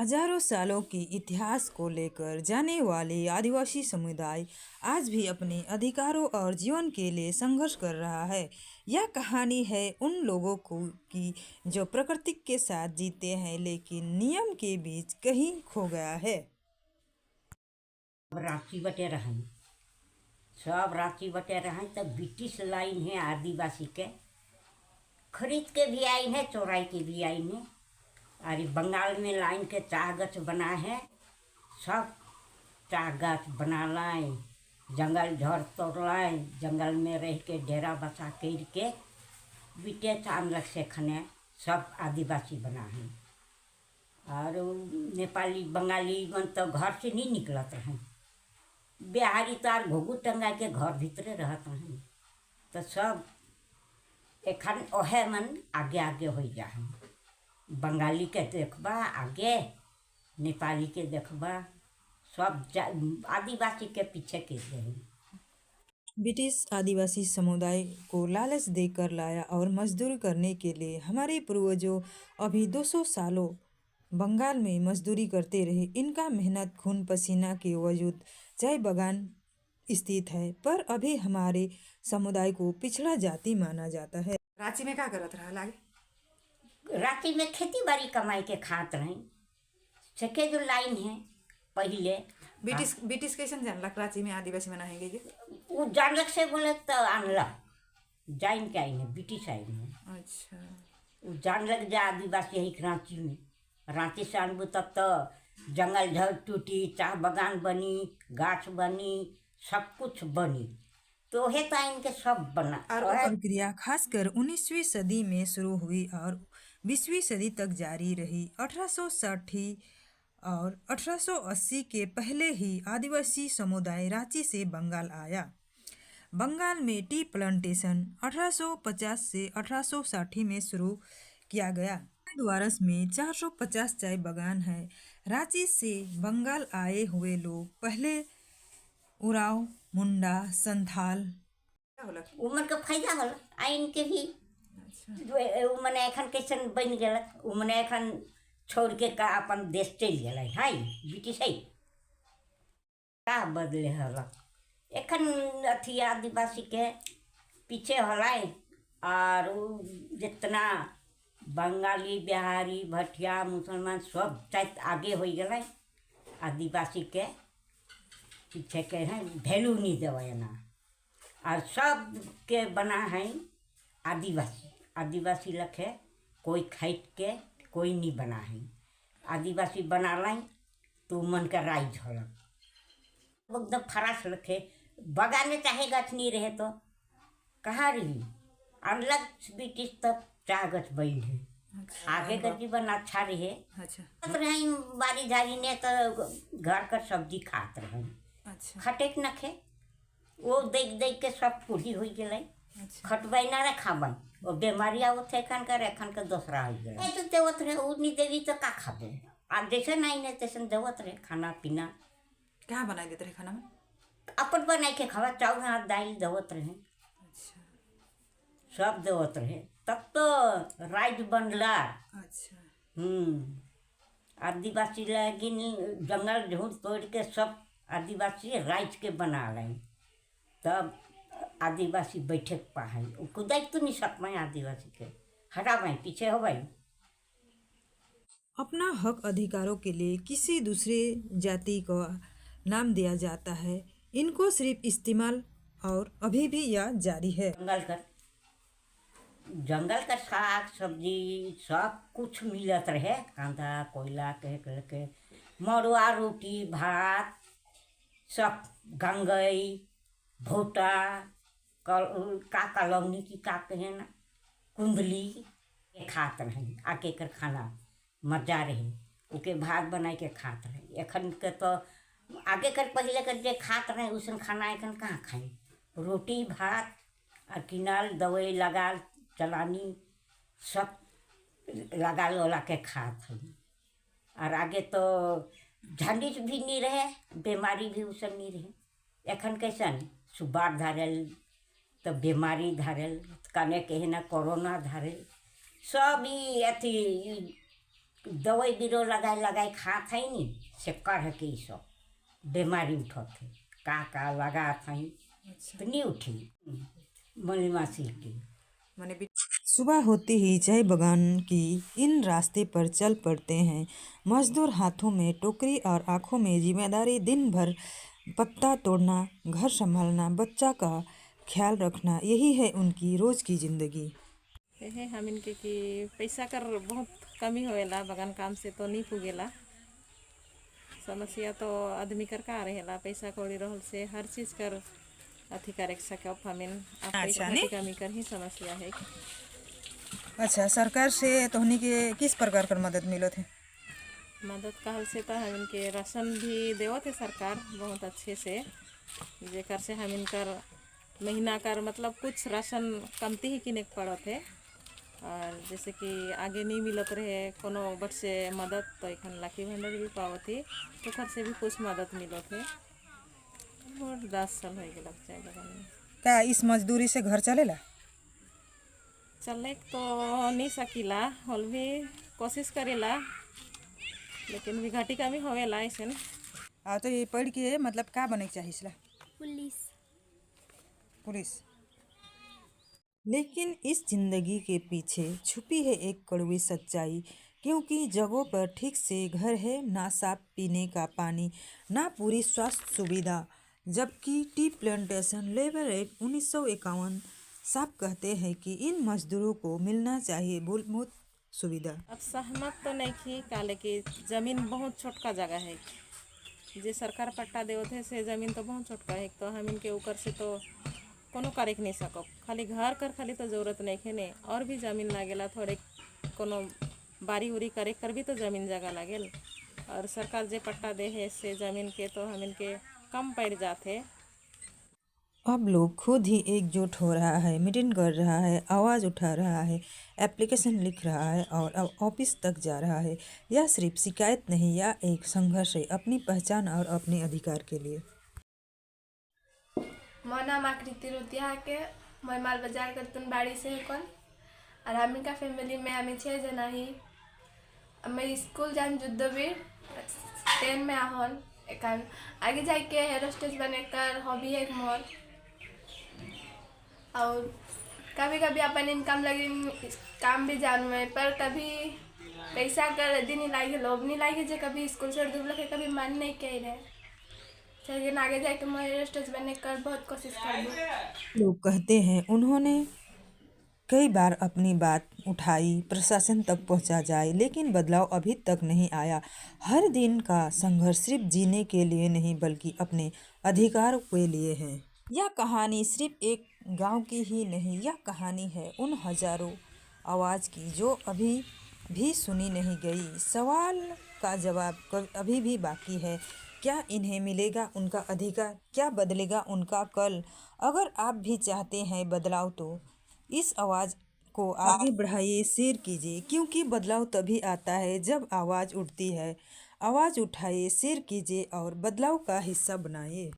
हजारों सालों के इतिहास को लेकर जाने वाले आदिवासी समुदाय आज भी अपने अधिकारों और जीवन के लिए संघर्ष कर रहा है। यह कहानी है उन लोगों को की जो प्रकृति के साथ जीते हैं लेकिन नियम के बीच कहीं खो गया है। रांची बटे रहें, सब रांची बटे रहें तो ब्रिटिश लाइन है आदिवासी के, खरीद के भी आई है, चोराई के भी आई है। अरे बंगाल में लाइन के चाह गछ बना है, सब चाह गछ बना लाए, जंगल झड़ तोड़ लाए, जंगल में रह के डेरा बसा कर के बीते चांदलक से खने सब आदिवासी बना है। और नेपाली बंगाली मन तो घर से नहीं निकलत रहे, बिहारी तार घुघू टंगा के घर भीतरे रहता है। तो सब एखन ओहे मन आगे आगे हो जा है, बंगाली के देखबा आगे, नेपाली के देखबा, सब आदिवासी के पीछे के हैं। ब्रिटिश आदिवासी समुदाय को लालच देकर लाया और मजदूरी करने के लिए हमारे पूर्वजों अभी 200 सालों बंगाल में मजदूरी करते रहे। इनका मेहनत खून पसीना के वजूद चाय बगान स्थित है, पर अभी हमारे समुदाय को पिछड़ा जाति माना जाता है। रांची में क्या करत रहा लागे? रांची में खेती बाड़ी कमाई के खात रहे, सके जो लाइन है पहले। ब्रिटिश कैसे जानलक रांची में आदिवासी मना है? वो जानलक से बोले तो आनलक, जाइन के आई है, ब्रिटिश आई है। अच्छा, वो जानलक जा आदिवासी है रांची में। रांची से अनबू तब तो जंगल झड़ टूटी, चाह बगान बनी, गाछ बनी, सब कुछ बनी, तो है तो इनके सब बना। और प्रक्रिया खासकर 19वीं सदी में शुरू हुई और 20वीं सदी तक जारी रही। 1860 और 1880 के पहले ही आदिवासी समुदाय रांची से बंगाल आया। बंगाल में टी प्लांटेशन 1850 से 1860 में शुरू किया गया। द्वारस में 450 चाय बागान है। रांची से बंगाल आए हुए लोग पहले उराव, मुंडा, संथाल उमन का फायदा होला आइन के भी। उमन एखन कैसन बन गलक, उमन एखन छोड़ के का अपन देश चल गए है, ब्रिटिश है का बदले हलक। एखन अथी आदिवासी के पीछे हलाए, और जितना बंगाली, बिहारी, भटिया, मुसलमान सब शायद आगे हो गए, आदिवासी के पीछे के हैं, वैल्यू नहीं देवे ना। और सब के बना है आदिवासी, आदिवासी लखे कोई खाइत के कोई नहीं बना है। आदिवासी बना लाई तो मन का राइज होलक, एकदम फरास लखे। बगान में चाहे गछ नहीं रहे तो कहाँ रही, अनलग ब्रिटिश तब चाह गछ बैल है। आगे का जीवन अच्छा रहे। अच्छा, रही बारी झाड़ी ने तो घर का सब्जी खात रहे। अच्छा, खटेक नखे वो देख देख के सब पूरी हो गए। अच्छा, खटबाई ना रे खाबाई, वो बीमारी आवत है एखन का दूसरा हो गया। तो देवत रहे, उ नहीं देवी तो का खाबो। आ जैसे नहीं ने तैसे देवत रहे खाना पीना। क्या बनाई देते रहे खाना में? अपन बनाई के खावा, चाउर हाथ दाल देवत रहे। अच्छा, सब देवत रहे, तब तो राइज बनला। अच्छा, आदिवासी लेकिन जंगल झूठ तोड़ के सब आदिवासी राइज के बना रहे, तब आदिवासी बैठे पाए कुदाई तो नहीं सकते आदिवासी के हटा भाई पीछे हो भाई। अपना हक अधिकारों के लिए किसी दूसरे जाति को नाम दिया जाता है, इनको सिर्फ इस्तेमाल और अभी भी यह जारी है। जंगल का साग सब्जी सब कुछ मिलत रहे, कांदा कोयला के मरुआ रोटी भात सब, गंगई भोटा का कलौनी की का कहे ना, कुंदली खात रहे। आके कर खाना मजा रहे, उके भात बनाए के खात रहे। एखन के तो आगे कर पहले कर जे खात रहे उसन खाना एखन कहाँ खाई, रोटी भात और किनाल दवाई लगा चलानी सब लगा लोला के खात है। और आगे तो झंडिस भी नहीं रहे, बीमारी भी उसन नहीं रहे। एखन कैसन सुबार धारल तो बीमारी धारल, कने कहे ना कोरोना धारल, सब ही अथी दवाई बीरो लगाए लगाए खात है नी से कढ़ के ई सब बीमारी उठत है का लगात है तो नहीं उठी मलिमा सिर की। माने सुबह होते ही चाय बगान की इन रास्ते पर चल पड़ते हैं मजदूर, हाथों में टोकरी और आंखों में जिम्मेदारी। दिन भर पत्ता तोड़ना, घर संभालना, बच्चा का ख्याल रखना, यही है उनकी रोज की जिंदगी। है हम इनके कि पैसा कर बहुत कमी होएला, बगान काम से तो नहीं पुगेला। समस्या तो आदमी कर का रहेला, पैसा कौड़ी रहल से हर चीज कर अथी करे सकब हमिन। अब पैसा नहीं? कमी कर ही समस्या है। अच्छा, सरकार से तोहनी के किस प्रकार कर मदद मिलत है? मदद कहल से तो हम इनके राशन भी देवत है सरकार बहुत अच्छे से, जेकर से हम इनकर महीना कर मतलब कुछ राशन कमती ही किने के पड़त है। और जैसे कि आगे नहीं मिलत रहे कोनो बट से मदद तो एखन लाखी भंडार भी पावत है तो घर से भी कुछ मदद मिलत है। और 10 साल हो गए चाय बगान में। क्या इस मजदूरी से घर चलेला? चले तो नहीं सकीला, होल भी कोशिश करेला, लेकिन भी घाटी कमी होवेला ऐसे न। तो ये पढ़ के मतलब का बने के चाहिए? पुलिस। लेकिन इस जिंदगी के पीछे छुपी है एक कड़वी सच्चाई, क्योंकि जगहों पर ठीक से घर है, ना साफ पीने का पानी, ना पूरी स्वास्थ्य सुविधा। जबकि टी प्लांटेशन लेबर एक्ट 1951 साफ कहते हैं कि इन मजदूरों को मिलना चाहिए मूलभूत सुविधा। अब सहमत तो नहीं थी काले की जमीन बहुत छोटका जगह है, जे सरकार पट्टा देवत है से जमीन तो बहुत छोटका है, तो हम इनके ऊपर से तो कोनो करे नहीं सकब। खाली घर कर खाली तो जरूरत नहीं है ने, और भी जमीन लागेला, थोड़े कोनो बारी उरी करे कर भी तो जमीन जगह लागेल। और सरकार जे पट्टा दे है से जमीन के तो हम इनके कम पड़ जाते। अब लोग खुद ही एकजुट हो रहा है, मीटिंग कर रहा है, आवाज़ उठा रहा है, एप्लीकेशन लिख रहा है और अब ऑफिस तक जा रहा है। यह सिर्फ शिकायत नहीं, यह एक संघर्ष है अपनी पहचान और अपने अधिकार के लिए। मो नाम आकृति रुतिया के मैं माल बाजार करतन बाड़ी से कौन और हम का फैमिली में हमें 6 जना ही। मैं स्कूल जान युद्धवीर 10 में आहन एकान आगे जाके हेयर होस्टेस बने कर हॉबी है मोर। और कभी कभी अपन इनकम लगी काम भी जानू है, पर कभी पैसा कर दिन ही लागे लोभ नहीं लागे जे कभी स्कूल से दूर लगे कभी मन नहीं कह रहे, लेकिन आगे जाके मैं हेयर होस्टेस बनने कर बहुत कोशिश कर। लोग कहते हैं उन्होंने कई बार अपनी बात उठाई, प्रशासन तक पहुंचा जाए, लेकिन बदलाव अभी तक नहीं आया। हर दिन का संघर्ष सिर्फ जीने के लिए नहीं बल्कि अपने अधिकार के लिए है। यह कहानी सिर्फ एक गांव की ही नहीं, यह कहानी है उन हजारों आवाज़ की जो अभी भी सुनी नहीं गई। सवाल का जवाब अभी भी बाकी है। क्या इन्हें मिलेगा उनका अधिकार? क्या बदलेगा उनका कल? अगर आप भी चाहते हैं बदलाव तो इस आवाज़ को आगे बढ़ाइए, शेयर कीजिए, क्योंकि बदलाव तभी आता है जब आवाज़ उठती है। आवाज़ उठाइए, शेयर कीजिए और बदलाव का हिस्सा बनाइए।